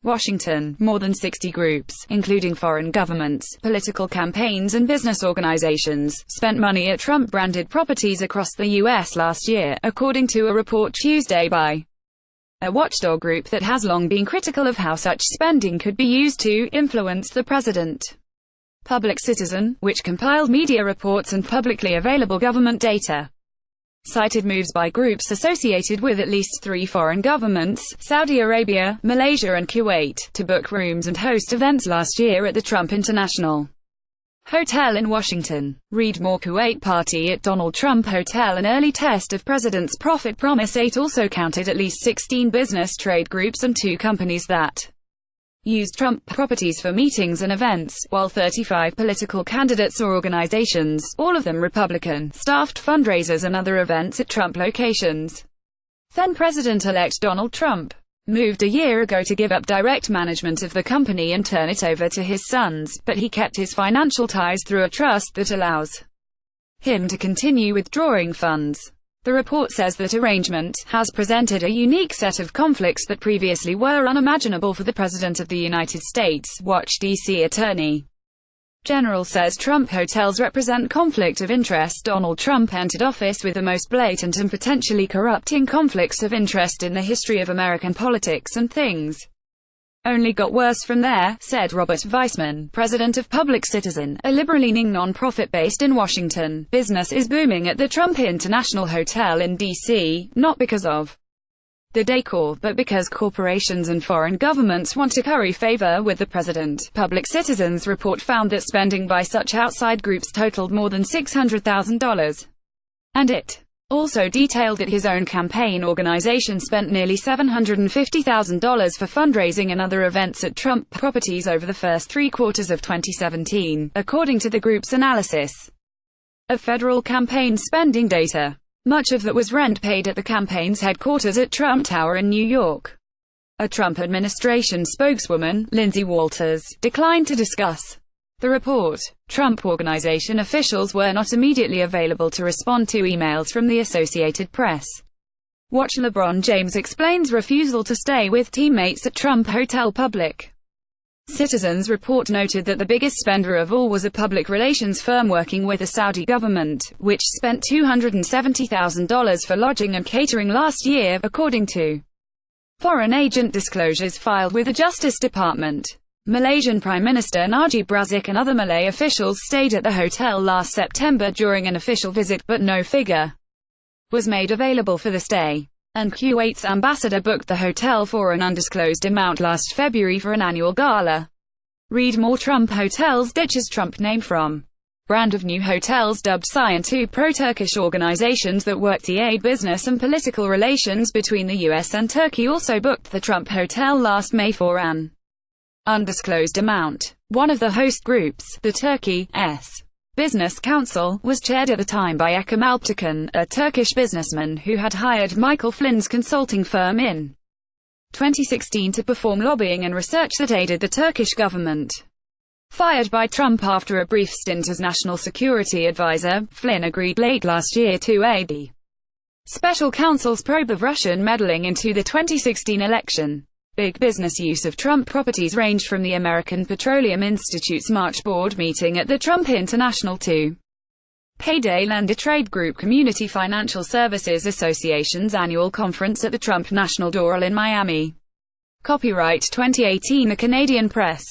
Washington. More than 60 groups, including foreign governments, political campaigns and business organizations, spent money at Trump-branded properties across the U.S. last year, according to a report Tuesday by a watchdog group that has long been critical of how such spending could be used to influence the president. Public Citizen, which compiled media reports and publicly available government data, cited moves by groups associated with at least 3 foreign governments, Saudi Arabia, Malaysia and Kuwait, to book rooms and host events last year at the Trump International Hotel in Washington. Read more. Kuwait party at Donald Trump Hotel. An early test of president's profit promiseIt also counted at least 16 business trade groups and 2 companies that used Trump properties for meetings and events, while 35 political candidates or organizations, all of them Republican, staffed fundraisers and other events at Trump locations. Then-President-elect Donald Trump moved a year ago to give up direct management of the company and turn it over to his sons, but he kept his financial ties through a trust that allows him to continue withdrawing funds. The report says that arrangement has presented a unique set of conflicts that previously were unimaginable for the President of the United States. Watch D.C. Attorney General says Trump hotels represent conflict of interest. Donald Trump entered office with the most blatant and potentially corrupting conflicts of interest in the history of American politics, and things only got worse from there, said Robert Weissman, president of Public Citizen, a liberal-leaning non-profit based in Washington. Business is booming at the Trump International Hotel in D.C., not because of the decor, but because corporations and foreign governments want to curry favor with the president. Public Citizen's report found that spending by such outside groups totaled more than $600,000. And it also detailed that his own campaign organization spent nearly $750,000 for fundraising and other events at Trump properties over the first 3 quarters of 2017, according to the group's analysis of federal campaign spending data. Much of that was rent paid at the campaign's headquarters at Trump Tower in New York. A Trump administration spokeswoman, Lindsay Walters, declined to discuss the report. Trump Organization officials were not immediately available to respond to emails from the Associated Press. Watch. LeBron James explains refusal to stay with teammates at Trump Hotel. Public Citizen's report noted that the biggest spender of all was a public relations firm working with the Saudi government, which spent $270,000 for lodging and catering last year, according to foreign agent disclosures filed with the Justice Department. Malaysian Prime Minister Najib Razak and other Malay officials stayed at the hotel last September during an official visit, but no figure was made available for the stay. And Kuwait's ambassador booked the hotel for an undisclosed amount last February for an annual gala. Read more. Trump hotels ditches Trump name from brand of new hotels dubbed cited. 2 pro-Turkish organizations that work to aid business and political relations between the US and Turkey also booked the Trump Hotel last May for an undisclosed amount. One of the host groups, the Turkey's Business Council, was chaired at the time by Ekrem Alptekin, a Turkish businessman who had hired Michael Flynn's consulting firm in 2016 to perform lobbying and research that aided the Turkish government. Fired by Trump after a brief stint as national security advisor, Flynn agreed late last year to aid the special counsel's probe of Russian meddling into the 2016 election. Big business use of Trump properties ranged from the American Petroleum Institute's March board meeting at the Trump International to payday lender trade group Community Financial Services Association's annual conference at the Trump National Doral in Miami. Copyright 2018 A Canadian Press.